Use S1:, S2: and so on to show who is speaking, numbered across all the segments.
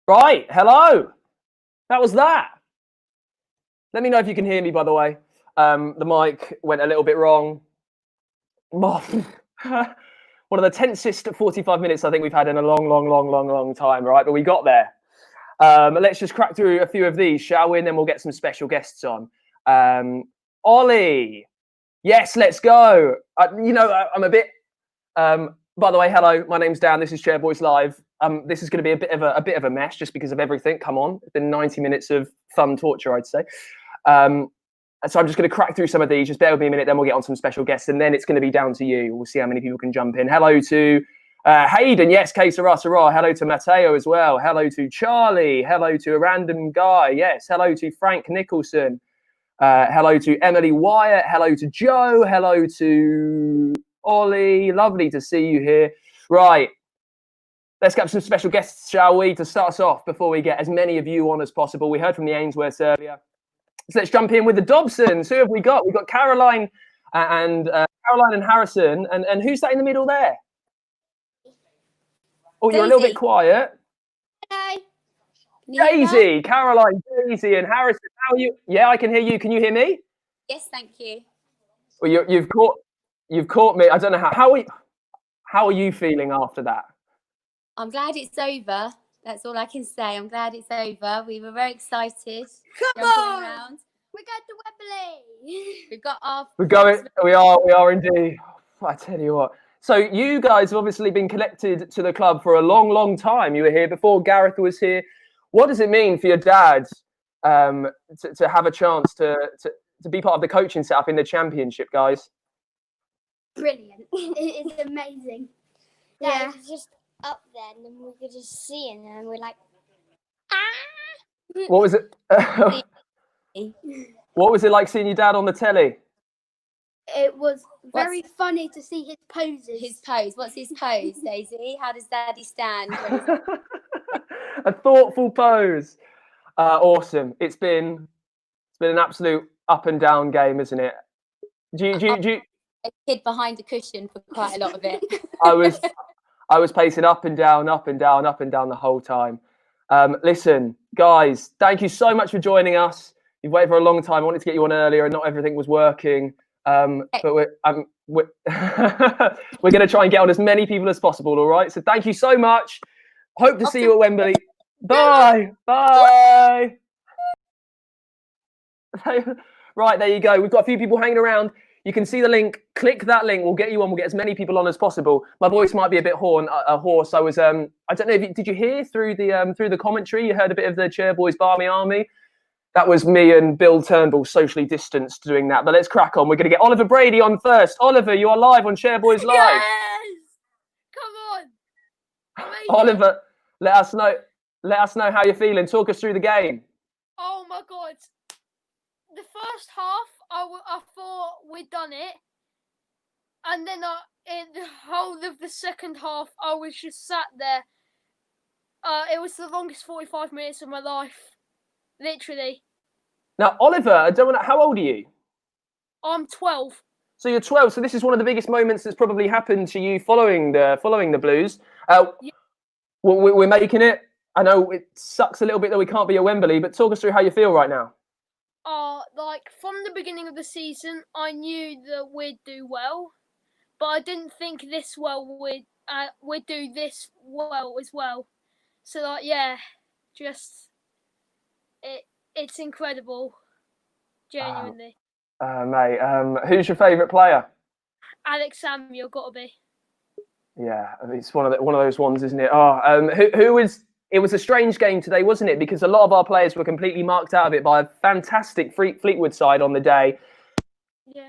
S1: Right, hello. That was that. Let me know if you can hear me, by the way. The mic went a little bit wrong. One of the tensest 45 minutes I think we've had in a long time, right? But we got there. Let's just crack through a few of these, shall we? And then we'll get some special guests on. Ollie. Yes, let's go. I'm a bit... by the way, hello, my name's Dan. This is Chairboys Live. This is going to be a bit of a mess just because of everything. Come on, it's been 90 minutes of fun torture, I'd say. So I'm just going to crack through some of these. Just bear with me a minute, then we'll get on some special guests, and then it's going to be down to you. We'll see how many people can jump in. Hello to Hayden. Yes, K Sarah. Hello to Matteo as well. Hello to Charlie. Hello to a random guy. Yes. Hello to Frank Nicholson. Hello to Emily Wyatt. Hello to Joe. Hello to Ollie. Lovely to see you here. Right. Let's get some special guests, shall we, to start us off before we get as many of you on as possible. We heard from the Ainsworths earlier. So let's jump in with the Dobsons. Who have we got? We've got Caroline and Harrison. And who's that in the middle there? Oh, you're a little bit quiet.
S2: Hello.
S1: Daisy, Caroline, Daisy, and Harrison. How are you? Yeah, I can hear you. Can you hear me?
S2: Yes, thank you.
S1: Well, you've caught me. I don't know how are you feeling after that?
S2: I'm glad it's over. That's all I can say. I'm glad it's over. We were very excited.
S3: Come on! We're going to Wembley.
S2: We've got our...
S1: We're going. We are indeed. I tell you what. So you guys have obviously been connected to the club for a long time. You were here before Gareth was here. What does it mean for your dad to have a chance to be part of the coaching setup in the Championship, guys?
S3: Brilliant. It is amazing.
S4: Yeah, it's just up there, and then we could just see it, and we're like, ah!
S1: What was it? What was it like seeing your dad on the telly?
S3: It was very funny to see his poses.
S2: His pose. What's his pose, Daisy? How does Daddy stand?
S1: A thoughtful pose. Awesome. It's been an absolute up and down game, isn't it? Do you...
S2: A kid behind the cushion for quite a lot of it.
S1: I was pacing up and down the whole time. Listen, guys, thank you so much for joining us. You've waited for a long time. I wanted to get you on earlier, and not everything was working. But we're going to try and get on as many people as possible. All right. So thank you so much. Hope to see you at Wembley. Bye. Bye. Right, there you go. We've got a few people hanging around. You can see the link. Click that link. We'll get you on. We'll get as many people on as possible. My voice might be a bit hoarse. I was I don't know if did you hear through the commentary? You heard a bit of the Chairboys Barmy Army. That was me and Bill Turnbull socially distanced doing that. But let's crack on. We're going to get Oliver Brady on first. Oliver, you are live on Chairboys Live.
S3: Yes! Come on. Amazing.
S1: Oliver, let us know how you're feeling. Talk us through the game.
S5: Oh my God. The first half, I thought we'd done it. And then in the whole of the second half, I was just sat there. It was the longest 45 minutes of my life. Literally.
S1: Now, Oliver, I don't want to, how old are you?
S5: I'm 12.
S1: So you're 12. So this is one of the biggest moments that's probably happened to you following the Blues. Yeah. We're making it. I know it sucks a little bit that we can't be at Wembley, but talk us through how you feel right now.
S5: From the beginning of the season, I knew that we'd do well, but I didn't think we'd do this well as well. So it's incredible, genuinely.
S1: Mate, who's your favourite player?
S5: Alex Samuel, gotta be.
S1: Yeah, it's one of those ones, isn't it? Who was? It was a strange game today, wasn't it? Because a lot of our players were completely marked out of it by a fantastic Fleetwood side on the day.
S5: Yeah.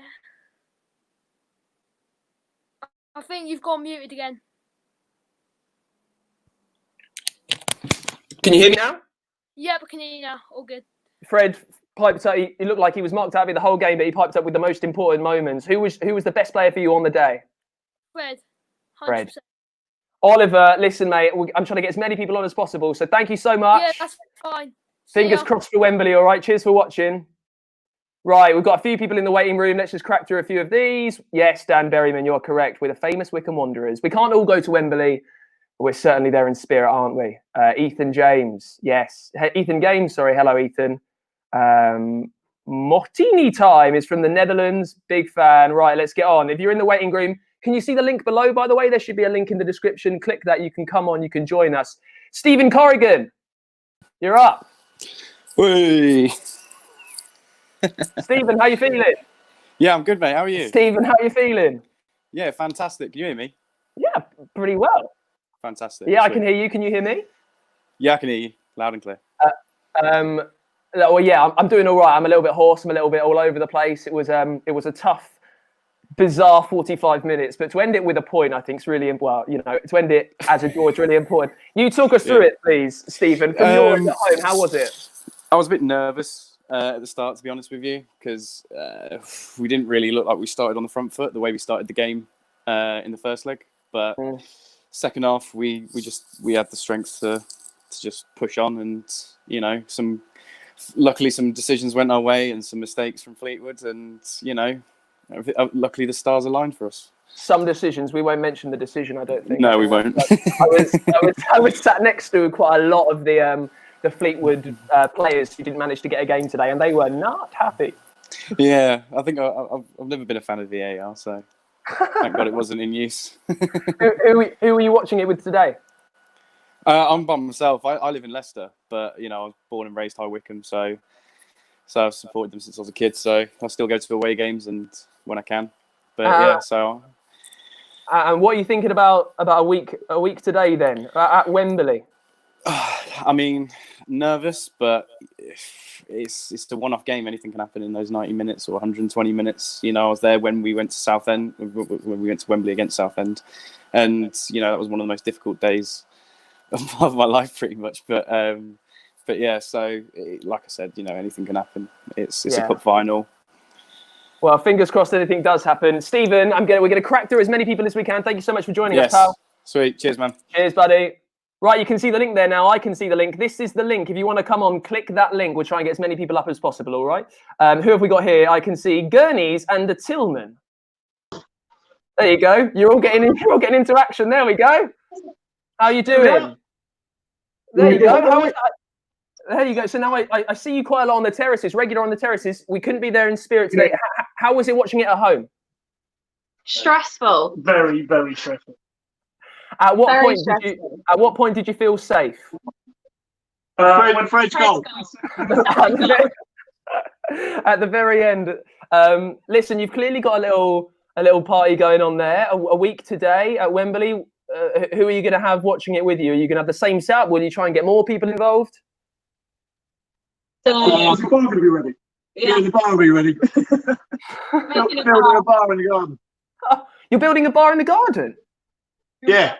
S5: I think you've gone muted again.
S1: Can you hear me now?
S5: Yeah, but can you hear you now? All good.
S1: Fred piped up. He looked like he was marked out of it the whole game, but he piped up with the most important moments. Who was the best player for you on the day?
S5: Fred. 100%.
S1: Fred. Oliver, listen, mate, I'm trying to get as many people on as possible, so thank you so much.
S5: Yeah, that's fine.
S1: Fingers crossed for Wembley, all right? Cheers for watching. Right, we've got a few people in the waiting room. Let's just crack through a few of these. Yes, Dan Berryman, you're correct. We're the famous Wycombe Wanderers. We can't all go to Wembley, We're certainly there in spirit, aren't we? Ethan James, yes. Ethan Games, sorry. Hello, Ethan. Martini time is from the Netherlands. Big fan. Right, let's get on. If you're in the waiting room, can you see the link below, by the way? There should be a link in the description. Click that. You can come on. You can join us. Stephen Corrigan, you're up.
S6: Hey.
S1: Stephen, how you feeling?
S6: Yeah, I'm good, mate. How are you?
S1: Stephen, how you feeling?
S6: Yeah, fantastic. Can you hear me?
S1: Yeah, pretty well.
S6: Fantastic.
S1: Yeah, I
S6: Sweet.
S1: can hear you. Can you hear me?
S6: Yeah, I can hear you loud and clear.
S1: Well, yeah, I'm doing all right. I'm a little bit hoarse. I'm a little bit all over the place. It was a tough, bizarre 45 minutes, but to end it with a point, I think is really to end it as a draw, it's really important. You talk us through it, please, Stephen. From your end at home, how was it?
S6: I was a bit nervous at the start, to be honest with you, because we didn't really look like we started on the front foot the way we started the game in the first leg. But second half, we had the strength to just push on, and luckily some decisions went our way and some mistakes from Fleetwood, and luckily the stars aligned for us.
S1: Some decisions, we won't mention the decision, I don't think.
S6: No, we won't.
S1: I was sat next to quite a lot of the Fleetwood players who didn't manage to get a game today, and they were not happy.
S6: Yeah, I think I've never been a fan of VAR, so thank God it wasn't in use.
S1: Who were you watching it with today?
S6: I'm by myself. I live in Leicester, but I was born and raised High Wycombe, so I've supported them since I was a kid. So I still go to away games and when I can. But yeah, so.
S1: And what are you thinking about a week today then at Wembley?
S6: I mean, nervous, but it's a one-off game. Anything can happen in those 90 minutes or 120 minutes. I was there when we went to Southend, when we went to Wembley against Southend, and that was one of the most difficult days of my life, pretty much. But yeah, so like I said, anything can happen. It's a cup final.
S1: Well, fingers crossed anything does happen. Stephen, we're going to crack through as many people as we can. Thank you so much for joining us, pal.
S6: Sweet. Cheers, man.
S1: Cheers, buddy. Right, you can see the link there now. I can see the link. This is the link. If you want to come on, click that link. We'll try and get as many people up as possible, all right? Who have we got here? I can see Gurneys and the Tillman. There you go. You're all getting into action. There we go. How you doing? There you go. There you go. So now I see you quite a lot on the terraces, regular on the terraces. We couldn't be there in spirit today. How was it watching it at home?
S7: Stressful.
S8: Very, very stressful.
S1: At what point did you feel safe?
S8: When Fred's goal.
S1: At the very end. Listen, you've clearly got a little party going on there. A week today at Wembley. Who are you going to have watching it with you? Are you going to have the same setup? Will you try and get more people involved?
S8: The bar going to be ready. Yeah, the bar will be ready. Building a bar in the garden.
S1: You're building a bar in the garden?
S8: Yeah.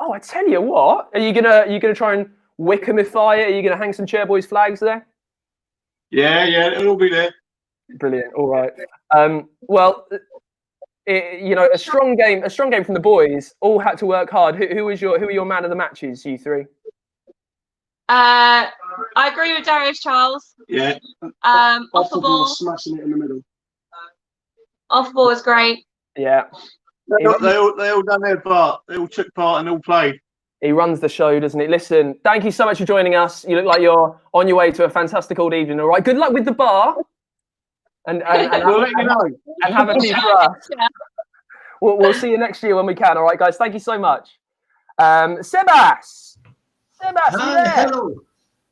S1: Oh, I tell you what. Are you gonna try and Wycombeify it? Are you gonna hang some Chairboys flags there?
S8: Yeah, it'll be there.
S1: Brilliant. All right. Well, a strong game from the boys. All had to work hard. Who are your man of the matches? You three.
S7: I agree with Darius Charles.
S8: Yeah.
S7: Off the ball,
S8: smashing it in the middle.
S7: Off the ball is great.
S1: Yeah.
S8: They all done their part. They all took part and all played.
S1: He runs the show, doesn't he? Listen, thank you so much for joining us. You look like you're on your way to a fantastic old evening. All right. Good luck with the bar. And
S8: we'll let you know.
S1: And have a few for us. We'll see you next year when we can. All right, guys. Thank you so much. Sebas,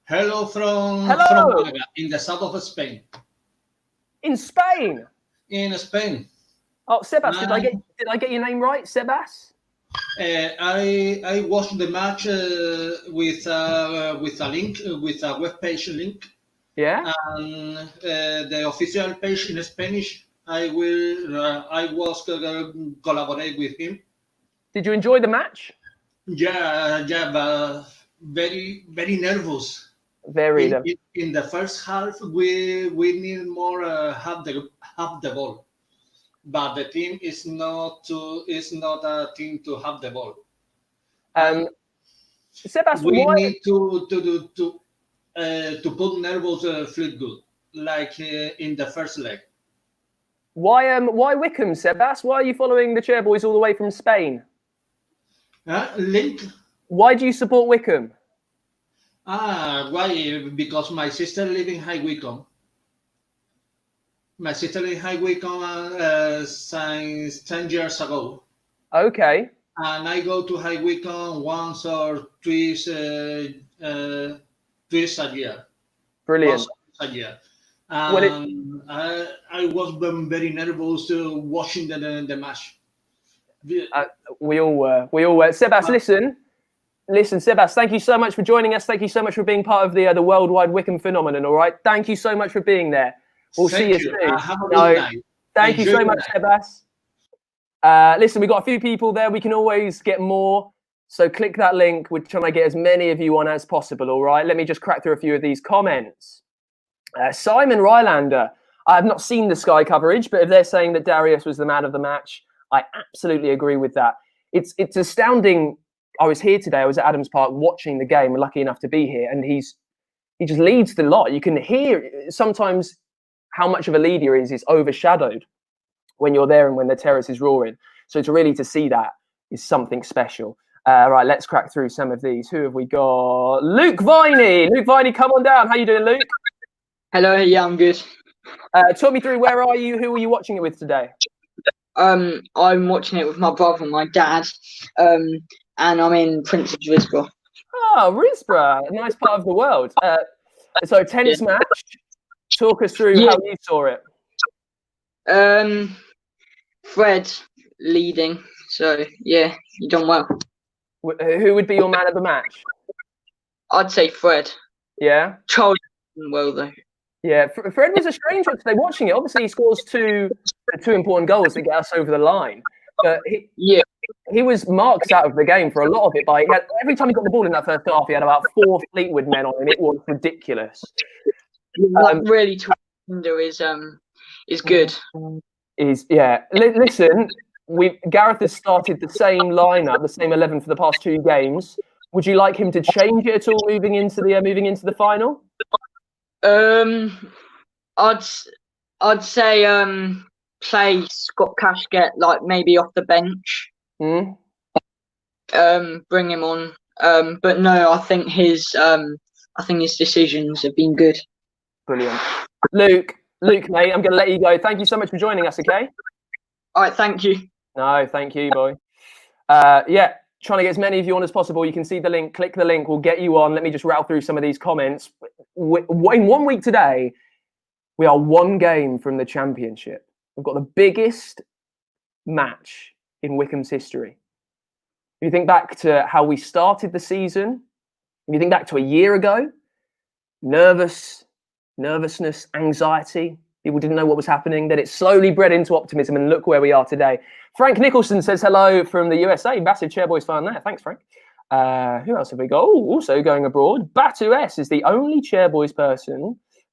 S9: Hello from Malaga, in the south of Spain.
S1: In Spain.
S9: In Spain.
S1: Oh, Sebas, did I get your name right, Sebas?
S9: I watched the match with a link, with a web page link.
S1: Yeah.
S9: And the official page in Spanish. I was collaborate with him.
S1: Did you enjoy the match?
S9: Yeah, but very, very nervous.
S1: Very.
S9: In the first half, we need more have the ball, but the team is not a team to have the ball.
S1: Sebas,
S9: we need to put nervous Fleetwood like in the first leg.
S1: Why Wycombe, Sebas? Why are you following the Chairboys all the way from Spain?
S9: Link.
S1: Why do you support Wickham?
S9: Why? Because my sister lives in High Wycombe. My sister lives in High Wycombe since 10 years ago.
S1: Okay.
S9: And I go to High Wycombe once or twice a year.
S1: Brilliant.
S9: Once a year.
S1: Well,
S9: I was very nervous watching the match.
S1: We all were. Sebas, listen, Sebas, thank you so much for joining us. Thank you so much for being part of the worldwide Wickham phenomenon, all right? Thank you so much for being there. We'll see you soon.
S9: Have a good night.
S1: Thank you so much, Sebas. Listen, we've got a few people there. We can always get more. So click that link. We're trying to get as many of you on as possible, all right? Let me just crack through a few of these comments. Simon Rylander. I have not seen the Sky coverage, but if they're saying that Darius was the man of the match, I absolutely agree with that. It's astounding. I was here today. I was at Adams Park watching the game. I'm lucky enough to be here, and he just leads the lot. You can hear sometimes how much of a leader he is overshadowed when you're there and when the terrace is roaring. So to see that is something special. Right, let's crack through some of these. Who have we got? Luke Viney. Luke Viney, come on down. How you doing, Luke?
S10: Hello. Yeah, I'm good.
S1: Talk me through. Where are you? Who are you watching it with today?
S10: I'm watching it with my brother and my dad, and I'm in Prince of Risborough.
S1: Oh, Risborough, a nice part of the world. So tennis match. Talk us through how you saw it.
S10: Fred leading. So yeah, you done well.
S1: Who would be your man of the match?
S10: I'd say Fred.
S1: Yeah.
S10: Charles done well though.
S1: Yeah, Fred was a strange one today. Watching it, obviously he scores two important goals that get us over the line. But he was marked out of the game for a lot of it. Every time he got the ball in that first half, he had about 4 Fleetwood men on him. It was ridiculous.
S10: Really, is good.
S1: Listen, Gareth has started the same lineup, the same 11 for the past 2 games. Would you like him to change it at all moving into the final?
S10: I'd say play Scott Cashgett like maybe off the bench. Bring him on. But no, I think his decisions have been good.
S1: Brilliant. Luke, mate, I'm going to let you go. Thank you so much for joining us, okay?
S10: All right, thank you.
S1: No, thank you, boy. Trying to get as many of you on as possible. You can see the link. Click the link. We'll get you on. Let me just rattle through some of these comments. In 1 week today, we are 1 game from the championship. We've got the biggest match in Wickham's history. If you think back to how we started the season, if you think back to a year ago, nervousness, anxiety, people didn't know what was happening. Then it slowly bred into optimism, and look where we are today. Frank Nicholson says hello from the USA. Massive Chairboys fan there. Thanks, Frank. Who else have we got? Oh, also going abroad. Batu S is the only Chairboys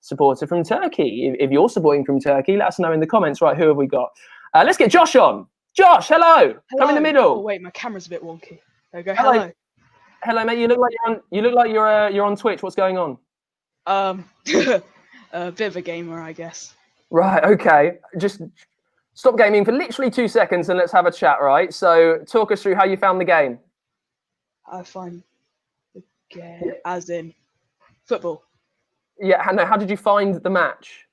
S1: supporter from Turkey. If you're supporting from Turkey, let us know in the comments. Right, who have we got? Let's get Josh on. Josh, hello. Come in the middle.
S11: Oh wait, my camera's a bit wonky. There we go. Hello.
S1: Hello, mate. You look like you're on Twitch. What's going on?
S11: A bit of a gamer, I guess.
S1: Right. Okay. Just stop gaming for literally 2 seconds and let's have a chat. Right. So, talk us through how you found the game.
S11: I find the game as in football.
S1: Yeah. How did you find the match?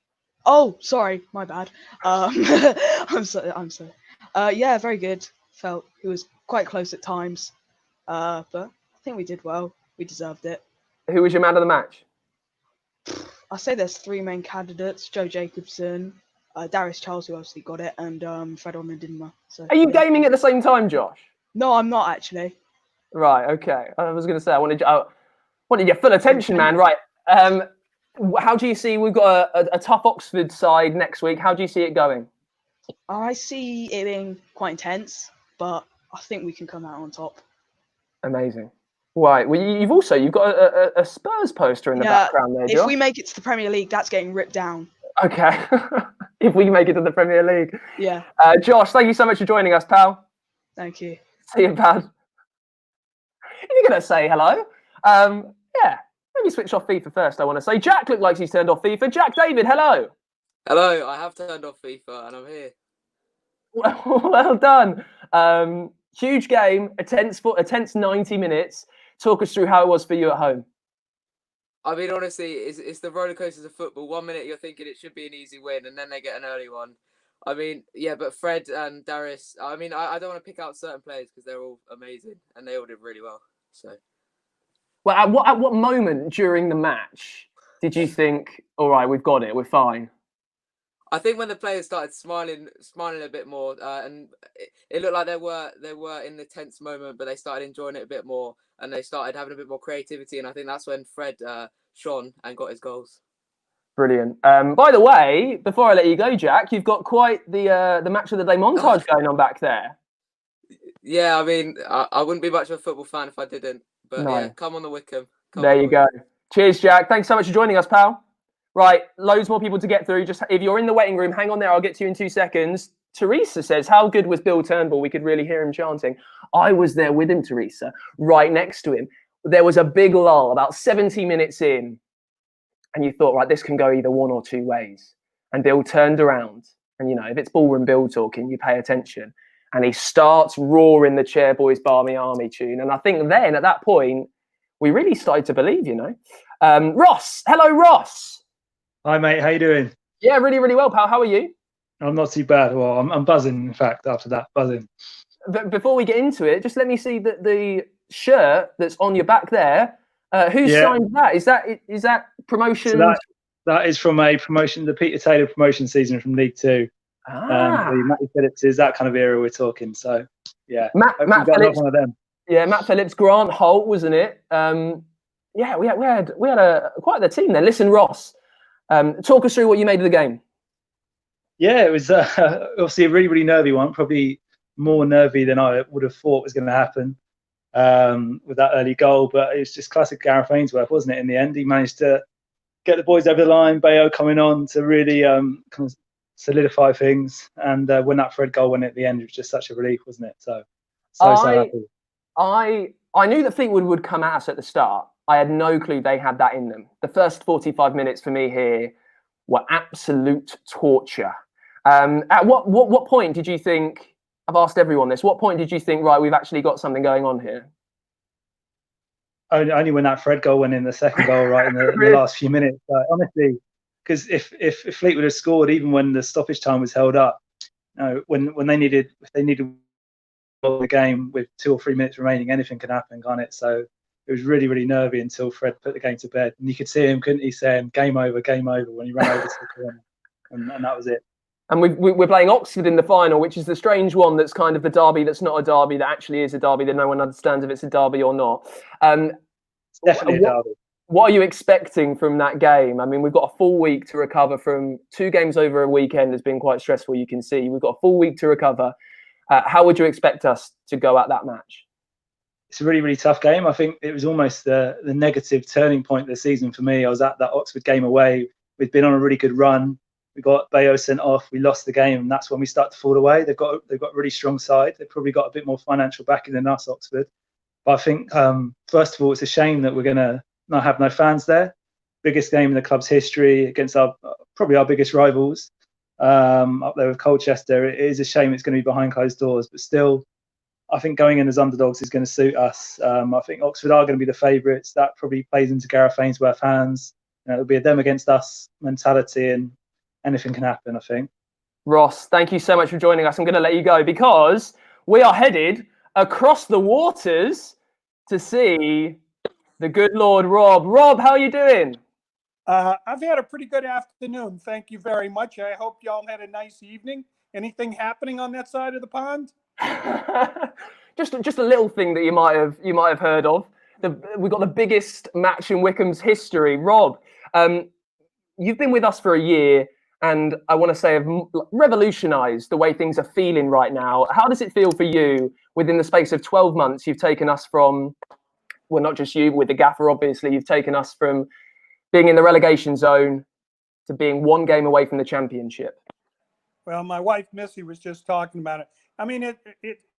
S11: Oh, sorry, my bad. I'm sorry. Yeah, very good. Felt it was quite close at times, but I think we did well. We deserved it.
S1: Who was your man of the match?
S11: I'll say there's 3 main candidates: Joe Jacobson, Darius Charles, who obviously got it, and Fred Onadinma. So,
S1: are you gaming at the same time, Josh?
S11: No, I'm not actually.
S1: Right. Okay. I was going to say I wanted your full attention, man. Right. How do you see? We've got a tough Oxford side next week. How do you see it going?
S11: I see it being quite intense, but I think we can come out on top.
S1: Amazing. Right. Well, you've got a Spurs poster in the background there, Josh.
S11: If we make it to the Premier League, that's getting ripped down.
S1: Okay. If we make it to the Premier League.
S11: Yeah.
S1: Josh, thank you so much for joining us, pal.
S11: Thank you.
S1: See you, pal. If you're going to say hello, maybe switch off FIFA first, I want to say. Jack looked like he's turned off FIFA. Jack David, hello.
S12: Hello, I have turned off FIFA and I'm here.
S1: Well done. Huge game, a tense 90 minutes. Talk us through how it was for you at home.
S12: I mean, honestly, it's the roller coasters of football. 1 minute you're thinking it should be an easy win, and then they get an early one. I mean, yeah, but Fred and Darius, I mean, I don't want to pick out certain players because they're all amazing, and they all did really well. So,
S1: Well, at what moment during the match did you think, all right, we've got it, we're fine?
S12: I think when the players started smiling a bit more, and it looked like they were in the tense moment, but they started enjoying it a bit more, and they started having a bit more creativity, and I think that's when Fred shone and got his goals.
S1: Brilliant. By the way, before I let you go, Jack, you've got quite the match of the day montage going on back there.
S12: Yeah, I mean, I wouldn't be much of a football fan if I didn't, but
S1: No.
S12: yeah, come on the Wickham.
S1: There you go. Cheers, Jack. Thanks so much for joining us, pal. Right, loads more people to get through. Just if you're in the waiting room, hang on there. I'll get to you in 2 seconds. Teresa says, how good was Bill Turnbull? We could really hear him chanting. I was there with him, Teresa, right next to him. There was a big lull about 70 minutes in. And you thought, right, this can go either one or two ways. And Bill turned around. And, you know, if it's Ballroom Bill talking, you pay attention. And he starts roaring the Chairboys Barmy Army tune. And I think then, at that point, we really started to believe, you know. Ross. Hello, Ross.
S13: Hi, mate. How you doing?
S1: Yeah, really, really well, pal. How are you?
S13: I'm not too bad. Well, I'm buzzing, in fact, after that. Buzzing.
S1: But before we get into it, just let me see the shirt that's on your back there. Who signed that? Is that promotion?
S13: So that is from a promotion, the Peter Taylor promotion season from League Two. The Matty Phillips is that kind of era we're talking. So yeah,
S1: Matt Phillips,
S13: one of them.
S1: Yeah, Matt Phillips, Grant Holt, wasn't it? Yeah, we had quite the team there. Listen, Ross, talk us through what you made of the game.
S13: Yeah, it was obviously a really, really nervy one. Probably more nervy than I would have thought was going to happen with that early goal. But it was just classic Gareth Ainsworth, wasn't it? In the end, he managed to get the boys over the line. Bayo coming on to really kind of solidify things. And when that Fred goal went at the end, it was just such a relief, wasn't it? So happy.
S1: I knew that Fleetwood would come at us at the start. I had no clue they had that in them. The first 45 minutes for me here were absolute torture. At what point did you think, I've asked everyone this, what point did you think, right, we've actually got something going on here?
S13: Only when that Fred goal went in, the second goal, right, in the last few minutes. Honestly, because if Fleetwood had scored, even when the stoppage time was held up, when they needed the game with 2 or 3 minutes remaining, anything can happen, can't it? So it was really, really nervy until Fred put the game to bed. And you could see him, couldn't he, saying, game over, when he ran over to the corner. And that was it.
S1: And we're playing Oxford in the final, which is the strange one that's kind of the derby that's not a derby, that actually is a derby, that no one understands if it's a derby or not.
S13: It's definitely a derby.
S1: What are you expecting from that game? I mean, we've got a full week to recover from 2 games over a weekend has been quite stressful, you can see. We've got a full week to recover. How would you expect us to go at that match?
S13: It's a really, really tough game. I think it was almost the negative turning point of the season for me. I was at that Oxford game away. We'd been on a really good run. We got Bayo sent off. We lost the game, and that's when we start to fall away. They've got a really strong side. They've probably got a bit more financial backing than us, Oxford. But I think, first of all, it's a shame that we're going to not have no fans there. Biggest game in the club's history against probably our biggest rivals up there with Colchester. It is a shame it's going to be behind closed doors, but still, I think going in as underdogs is going to suit us. I think Oxford are going to be the favourites. That probably plays into Gareth Ainsworth's hands. It'll be a them against us mentality, and anything can happen, I think.
S1: Ross, thank you so much for joining us. I'm going to let you go because we are headed across the waters to see the good Lord Rob. Rob, how are you doing?
S14: I've had a pretty good afternoon. Thank you very much. I hope y'all had a nice evening. Anything happening on that side of the pond?
S1: just a little thing that you might have heard of. We've got the biggest match in Wickham's history. Rob, you've been with us for a year, and I want to say have revolutionised the way things are feeling right now. How does it feel for you within the space of 12 months? You've taken us from, well, not just you, with the gaffer, obviously, you've taken us from being in the relegation zone to being 1 game away from the championship.
S14: Well, my wife, Missy, was just talking about it. I mean,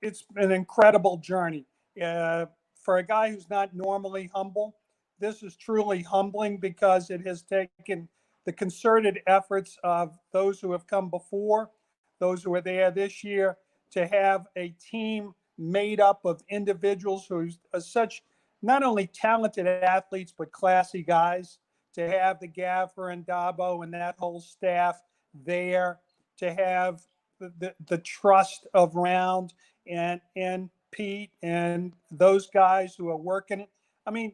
S14: it's an incredible journey. For a guy who's not normally humble, this is truly humbling because it has taken the concerted efforts of those who have come before, those who are there this year, to have a team made up of individuals who are such not only talented athletes, but classy guys. To have the Gaffer and Dabo and that whole staff there, to have the trust of Round and Pete and those guys who are working it. I mean,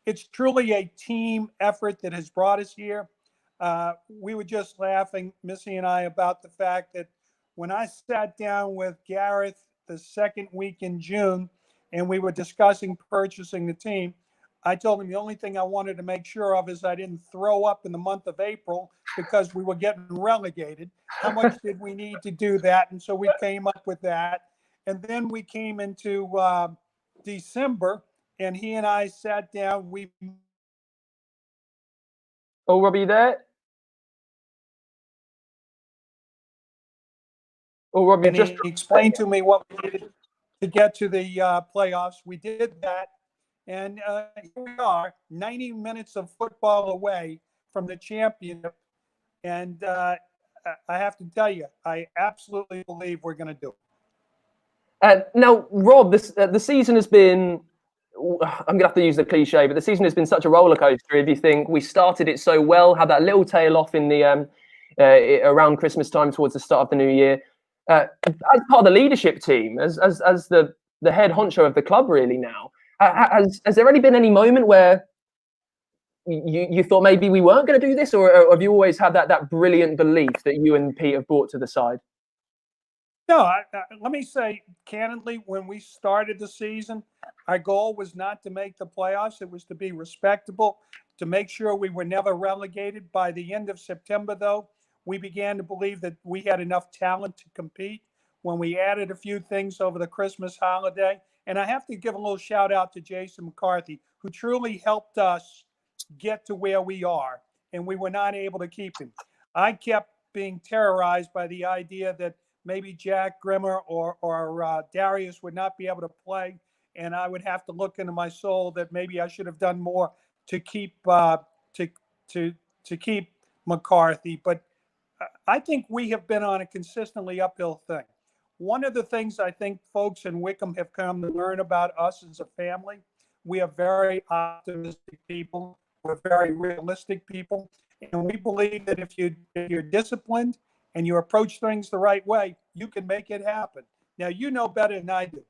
S14: it's truly a team effort that has brought us here. We were just laughing, Missy and I, about the fact that when I sat down with Gareth the second week in June and we were discussing purchasing the team, I told him the only thing I wanted to make sure of is I didn't throw up in the month of April because we were getting relegated. How much did we need to do that? And so we came up with that. And then we came into December, and he and I sat down.
S1: Oh, Robbie, you there? Oh, Robbie,
S14: and
S1: just
S14: he explained to me what we needed to get to the playoffs. We did that. And here we are, 90 minutes of football away from the championship. And I have to tell you, I absolutely believe we're going to do it.
S1: Now, Rob, the season has been, I'm going to have to use the cliche, but the season has been such a roller coaster. If you think we started it so well, had that little tail off in the around Christmas time towards the start of the new year. As part of the leadership team, as the head honcho of the club really now, has there really been any moment where you thought maybe we weren't going to do this, or have you always had that brilliant belief that you and Pete have brought to the side?
S14: No, let me say candidly, when we started the season, our goal was not to make the playoffs. It was to be respectable, to make sure we were never relegated. By the end of September, though, we began to believe that we had enough talent to compete when we added a few things over the Christmas holiday. And I have to give a little shout out to Jason McCarthy, who truly helped us get to where we are, and we were not able to keep him. I kept being terrorized by the idea that maybe Jack Grimmer or Darius would not be able to play, and I would have to look into my soul that maybe I should have done more to keep to keep McCarthy. But I think we have been on a consistently uphill thing. One of the things I think folks in Wickham have come to learn about us as a family, we are very optimistic people. We're very realistic people. And we believe that if you're disciplined and you approach things the right way, you can make it happen. Now, you know better than I do.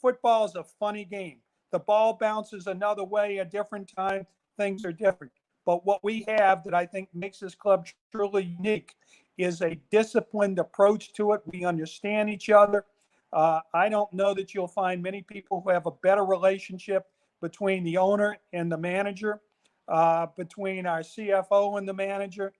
S14: Football is a funny game. The ball bounces another way, a different time. Things are different. But what we have that I think makes this club truly unique is a disciplined approach to it. We understand each other. I don't know that you'll find many people who have a better relationship between the owner and the manager, between our CFO and the manager,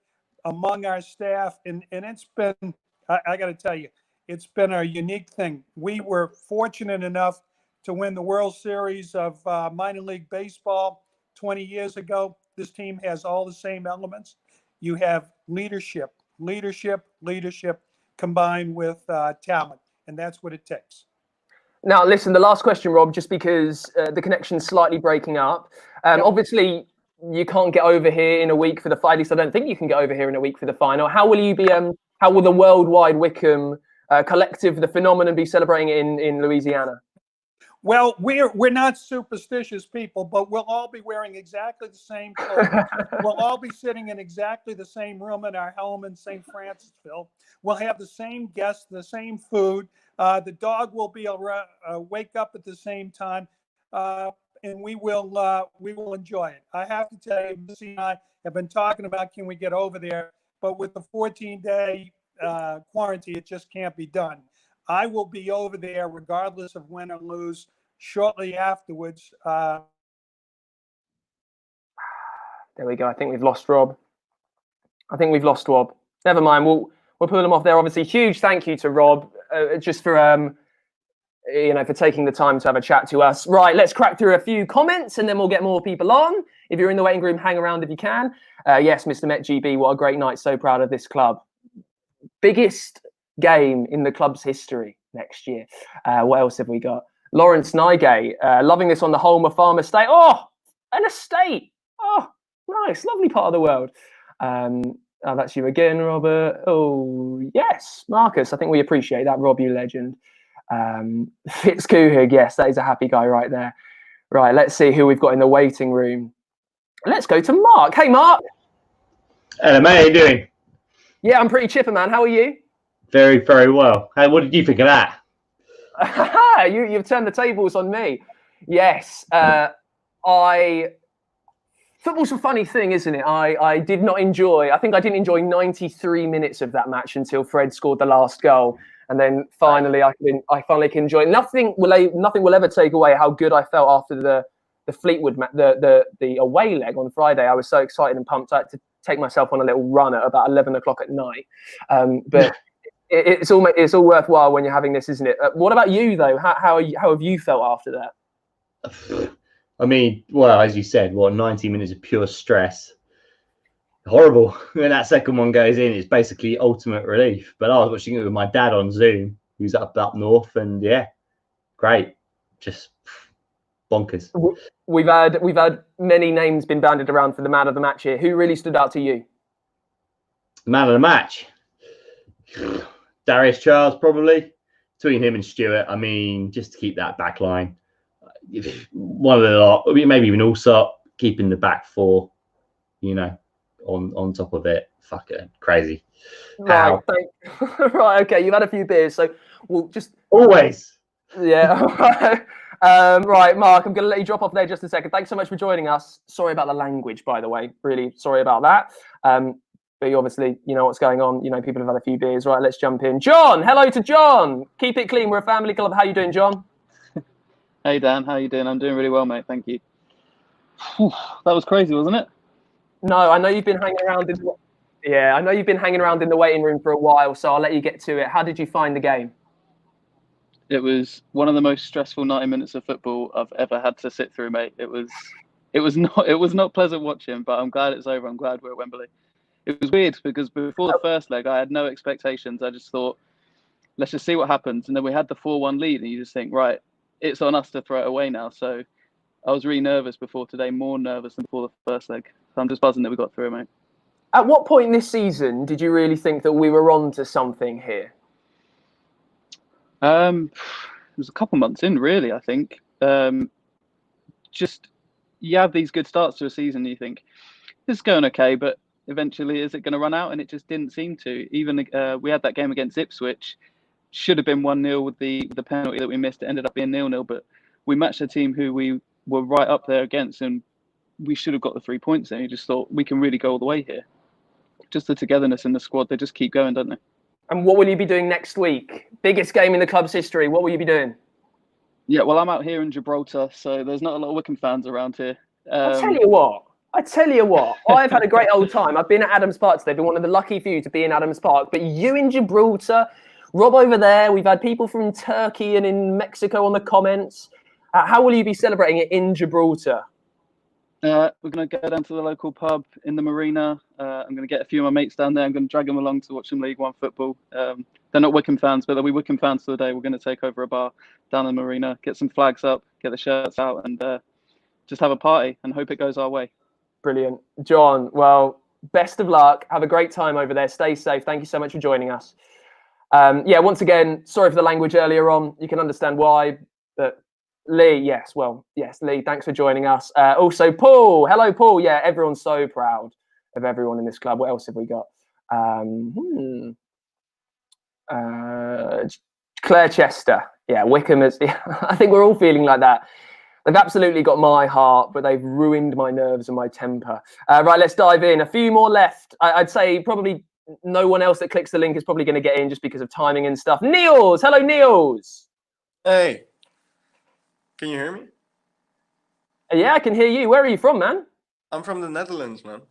S14: among our staff. And it's been, I got to tell you, it's been a unique thing. We were fortunate enough to win the World Series of minor league baseball 20 years ago. This team has all the same elements. You have leadership combined with talent, and that's what it takes.
S1: Now, listen, the last question, Rob, just because the connection's slightly breaking up. Obviously, you can't get over here in a week for the final. At least I don't think you can get over here in a week for the final. How will you be? How will the worldwide Wickham collective, the phenomenon, be celebrating it in Louisiana?
S14: Well, we're not superstitious people, but we'll all be wearing exactly the same clothes. We'll all be sitting in exactly the same room in our home in St. Francisville. We'll have the same guests, the same food. The dog will be wake up at the same time, and we will enjoy it. I have to tell you, Missy and I have been talking about can we get over there, but with the 14-day quarantine, it just can't be done. I will be over there regardless of win or lose shortly afterwards.
S1: There we go. I think we've lost Rob. Never mind. We'll pull them off there. Obviously, huge thank you to Rob just for for taking the time to have a chat to us. Right, let's crack through a few comments and then we'll get more people on. If you're in the waiting room, hang around if you can. Yes, Mr. Met GB, what a great night. So proud of this club. Biggest game in the club's history next year. What else have we got? Lawrence Nygate, loving this on the Holmer Farm Estate. Oh, an estate. Oh, nice, lovely part of the world. That's you again, Robert. Oh, yes, Marcus. I think we appreciate that, Rob, you legend. Fitz Couhig, yes, that is a happy guy right there. Right, let's see who we've got in the waiting room. Let's go to Mark. Hey, Mark.
S15: Hello, mate. How you doing?
S1: Yeah, I'm pretty chipper, man. How are you?
S15: Very, very well. Hey, what did you think of that?
S1: You've turned the tables on me. Yes, football's a funny thing, isn't it? I did not enjoy. I think I didn't enjoy 93 minutes of that match until Fred scored the last goal, and then finally I finally can enjoy it. Nothing will ever take away how good I felt after the Fleetwood the away leg on Friday. I was so excited and pumped. I had to take myself on a little run at about 11 o'clock at night. But it's all worthwhile when you're having this, isn't it? What about you though? How have you felt after that?
S15: I mean, well, as you said, 90 minutes of pure stress. Horrible. When that second one goes in, it's basically ultimate relief. But I was watching it with my dad on Zoom, who's up north, and yeah, great. Just bonkers.
S1: We've had many names been bandied around for the man of the match here. Who really stood out to you?
S15: Man of the match. Darius Charles, probably. Between him and Stewart, I mean, just to keep that back line. One of the lot, maybe even also keeping the back four, on top of it. Fucking crazy.
S1: Right, right, okay. You've had a few beers, so we'll just
S15: always.
S1: Yeah. Right, Mark. I'm going to let you drop off there just a second. Thanks so much for joining us. Sorry about the language, by the way. Really sorry about that. But you obviously, you know what's going on. People have had a few beers. Right, let's jump in. John, hello to John. Keep it clean. We're a family club. How you doing, John?
S16: Hey Dan, how you doing? I'm doing really well, mate. Thank you. Whew, that was crazy, wasn't it?
S1: No, I know you've been hanging around I know you've been hanging around in the waiting room for a while, so I'll let you get to it. How did you find the game?
S16: It was one of the most stressful 90 minutes of football I've ever had to sit through, mate. It was not pleasant watching, but I'm glad it's over. I'm glad we're at Wembley. It was weird because before the first leg, I had no expectations. I just thought, let's just see what happens. And then we had the 4-1 lead, and you just think, right, it's on us to throw it away now. So I was really nervous before today, more nervous than before the first leg. So I'm just buzzing that we got through, mate.
S1: At what point this season did you really think that we were on to something here?
S16: It was a couple months in, really, I think. Just, you have these good starts to a season, and you think, this is going okay, but eventually, is it going to run out? And it just didn't seem to. Even we had that game against Ipswich, should have been 1-0 with the penalty that we missed. It ended up being 0-0, but we matched a team who we were right up there against, and we should have got the 3 points there. You just thought, we can really go all the way here. Just the togetherness in the squad, they just keep going, don't they?
S1: And what will you be doing next week? Biggest game in the club's history. What will you be doing?
S16: Yeah, well, I'm out here in Gibraltar, so there's not a lot of Wycombe fans around here.
S1: I tell you what, I've had a great old time. I've been at Adams Park today. Been one of the lucky few to be in Adams Park. But you in Gibraltar, Rob over there. We've had people from Turkey and in Mexico on the comments. How will you be celebrating it in Gibraltar?
S16: We're going to go down to the local pub in the marina. I'm going to get a few of my mates down there. I'm going to drag them along to watch some League One football. They're not Wycombe fans, but they'll be Wycombe fans for the day. We're going to take over a bar down in the marina, get some flags up, get the shirts out, and just have a party and hope it goes our way.
S1: Brilliant. John, well, best of luck. Have a great time over there. Stay safe. Thank you so much for joining us. Once again, sorry for the language earlier on. You can understand why, but Lee, yes, Lee, thanks for joining us. Also, Paul. Hello, Paul. Yeah, everyone's so proud of everyone in this club. What else have we got? Claire Chester. Yeah, Wycombe is. I think we're all feeling like that. They've absolutely got my heart, but they've ruined my nerves and my temper. Right, let's dive in. A few more left. I'd say probably no one else that clicks the link is probably going to get in just because of timing and stuff. Niels. Hello, Niels.
S17: Hey. Can you hear me?
S1: Yeah, I can hear you. Where are you from, man?
S17: I'm from the Netherlands, man.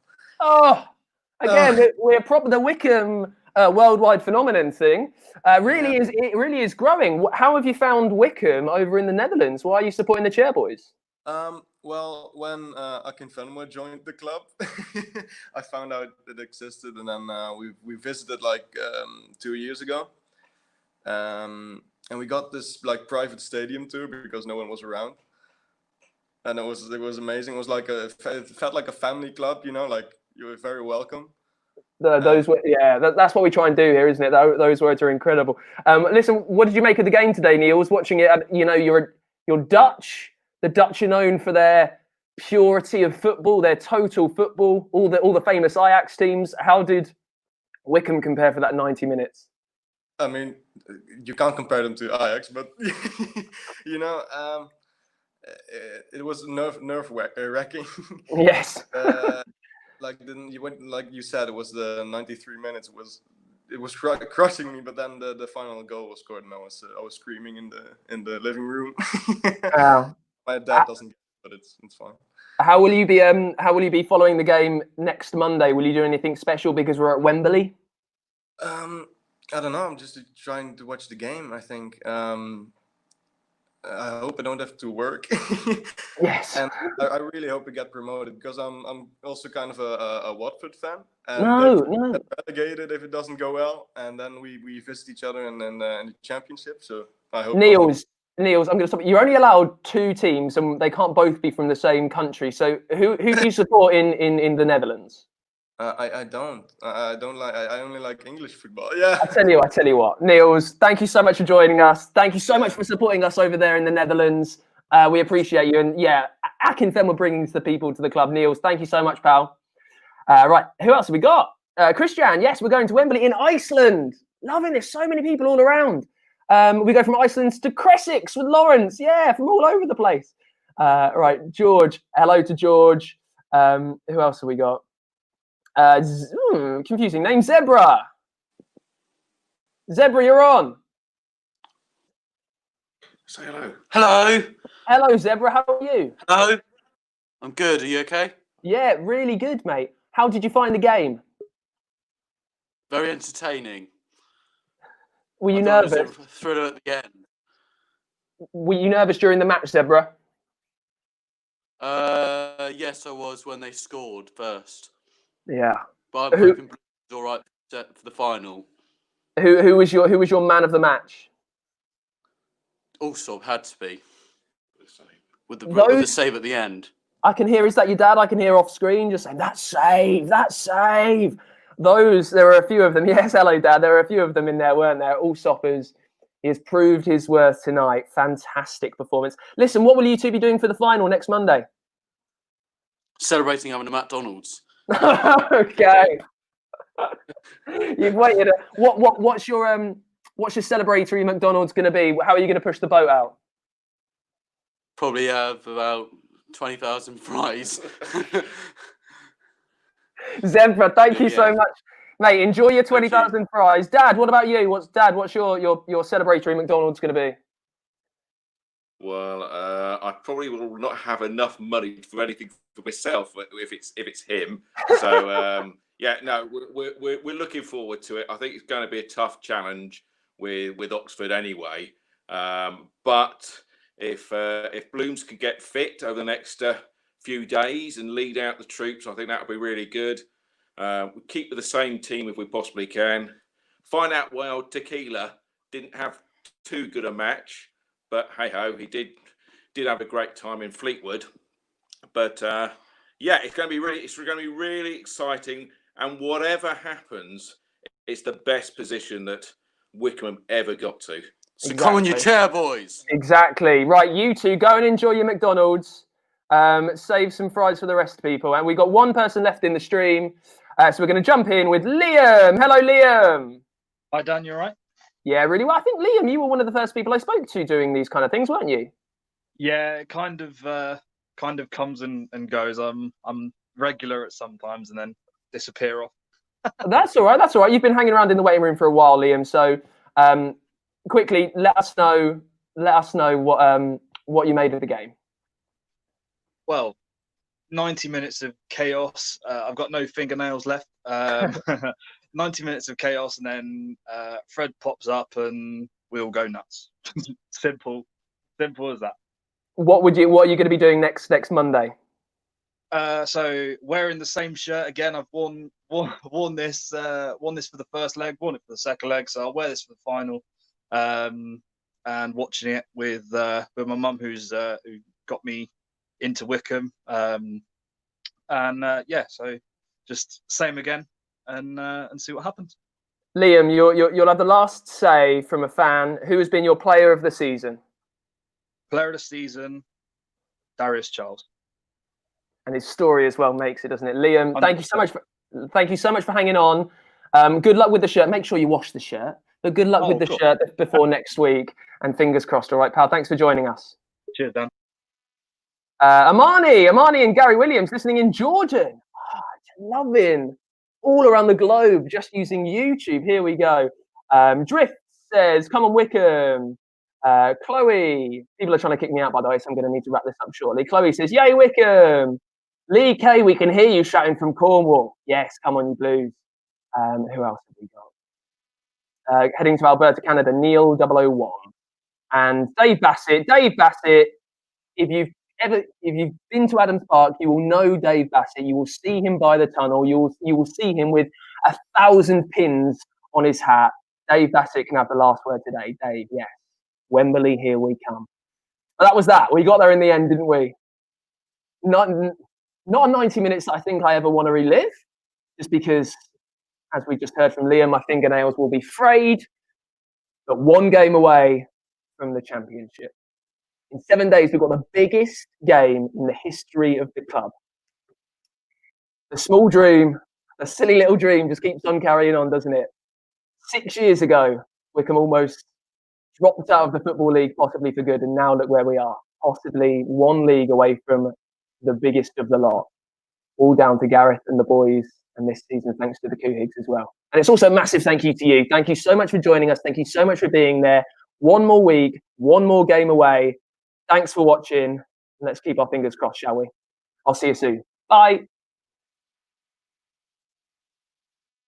S1: Oh, again, we're the Wycombe worldwide phenomenon thing. It really is growing. How have you found Wycombe over in the Netherlands? Why are you supporting the Chairboys?
S17: Well, when Akin Venema joined the club, I found out it existed, and then we visited like 2 years ago. And we got this like private stadium tour because no one was around, and it was amazing. It was like it felt like a family club, like you were very welcome.
S1: Those were, yeah, that's what we try and do here, isn't it? Those words are incredible. Listen, what did you make of the game today, Neil? I was watching it. You know, you're Dutch. The Dutch are known for their purity of football, their total football. All the famous Ajax teams. How did Wickham compare for that 90 minutes?
S17: I mean, you can't compare them to Ajax, but you know, it was nerve wracking.
S1: Yes.
S17: Like then you went, like you said, it was the 93 minutes. It was crushing me, but then the final goal was scored, and I was screaming in the living room. My dad doesn't get it, but it's fine.
S1: How will you be following the game next Monday? Will you do anything special because we're at Wembley?
S17: I don't know. I'm just trying to watch the game. I think. I hope I don't have to work.
S1: Yes.
S17: And I really hope we get promoted, because I'm also kind of a Watford fan. And
S1: No.
S17: get relegated if it doesn't go well, and then we visit each other in the championship. So I hope.
S1: Niels, I'm going to stop. You're only allowed 2 teams, and they can't both be from the same country. So who do you support in the Netherlands?
S17: I don't. I don't like. I only like English football. Yeah.
S1: I tell you what, Niels, thank you so much for joining us. Thank you so much for supporting us over there in the Netherlands. We appreciate you. And yeah, Akinfen we're bringing the people to the club. Niels, thank you so much, pal. Right, who else have we got? Christian, yes, we're going to Wembley in Iceland. Loving this. So many people all around. We go from Iceland to Crescix with Lawrence. Yeah, from all over the place. Right, George. Hello to George. Who else have we got? Confusing name. Zebra. Zebra, you're on.
S18: Say hello. Hello.
S1: Hello, Zebra. How are you?
S18: Hello. I'm good. Are you okay?
S1: Yeah, really good, mate. How did you find the game?
S18: Very entertaining.
S1: Were you
S18: I thought it was
S1: nervous?
S18: a thriller at the end.
S1: Were you nervous during the match, Zebra?
S18: Yes, I was when they scored first.
S1: Yeah.
S18: But I'm hoping Blues is all right for the final.
S1: Who was your man of the match?
S18: Also had to be with the save at the end.
S1: I can hear. Is that your dad? I can hear off screen just saying that save, that save. There are a few of them. Yes, hello, Dad. There are a few of them in there, weren't there? All soppers. He has proved his worth tonight. Fantastic performance. Listen, what will you two be doing for the final next Monday?
S18: Celebrating having a McDonald's.
S1: Okay. You've waited. What's your celebratory McDonald's going to be? How are you going to push the boat out?
S18: Probably have about 20,000 fries.
S1: Zebra, thank you so much, mate. Enjoy your 20,000 fries. Dad, what about you? What's your celebratory McDonald's going to be?
S19: Well, I probably will not have enough money for anything for myself if it's him. So yeah, no, we're looking forward to it. I think it's going to be a tough challenge with Oxford anyway. But if Blooms can get fit over the next few days and lead out the troops, I think that would be really good. We keep with the same team if we possibly can. Find out why old Tequila didn't have too good a match, but hey ho, he did have a great time in Fleetwood. But yeah, it's going to be really exciting. And whatever happens, it's the best position that Wickham ever got to.
S18: So come on your chair, boys.
S1: Exactly. Right, you two go and enjoy your McDonald's. Save some fries for the rest of the people. And we've got one person left in the stream. So we're going to jump in with Liam. Hello, Liam.
S20: Hi, Dan. You all right?
S1: Yeah, really well. I think, Liam, you were one of the first people I spoke to doing these kind of things, weren't you?
S20: Yeah, it kind of comes and goes. I'm regular at sometimes and then disappear off.
S1: That's all right. That's all right. You've been hanging around in the waiting room for a while, Liam. So quickly, let us know what you made of the game.
S20: Well, 90 minutes of chaos. I've got no fingernails left. 90 minutes of chaos, and then Fred pops up, and we all go nuts. Simple as that.
S1: What are you going to be doing next Monday?
S20: So wearing the same shirt again. I've worn this for the first leg, worn it for the second leg. So I'll wear this for the final, and watching it with my mum, who got me into Wickham. Yeah, so just same again. and see what happens.
S1: Liam, you'll have the last say from a fan. Who has been your player of the season?
S20: Player of the season, Darius Charles.
S1: And his story as well makes it, doesn't it? Liam,
S20: 100%.
S1: thank you so much for hanging on. Good luck with the shirt. Make sure you wash the shirt. But good luck with the shirt before next week. And fingers crossed. All right, pal. Thanks for joining us.
S20: Cheers, Dan.
S1: Amani and Gary Williams listening in Jordan. Loving all around the globe, just using YouTube. Here we go. Drift says, come on, Wickham. Chloe, people are trying to kick me out, by the way, so I'm going to need to wrap this up shortly. Chloe says, yay, Wickham. Lee K, we can hear you shouting from Cornwall. Yes, come on, you Blues. Who else have we got? Heading to Alberta, Canada, Neil 001. And Dave Bassett, if you've been to Adams Park, you will know Dave Bassett. You will see him by the tunnel. You will see him with 1,000 pins on his hat. Dave Bassett can have the last word today. Dave, yes. Wembley, here we come. But that was that. We got there in the end, didn't we? Not 90 minutes that I think I ever want to relive, just because, as we just heard from Liam, my fingernails will be frayed, but one game away from the championship. In 7 days, we've got the biggest game in the history of the club. The small dream, the silly little dream just keeps on carrying on, doesn't it? 6 years ago, Wickham almost dropped out of the Football League, possibly for good, and now look where we are, possibly one league away from the biggest of the lot. All down to Gareth and the boys, and this season thanks to the Couhigs as well. And it's also a massive thank you to you. Thank you so much for joining us. Thank you so much for being there. One more week, one more game away. Thanks for watching. Let's keep our fingers crossed, shall we? I'll see you soon. Bye.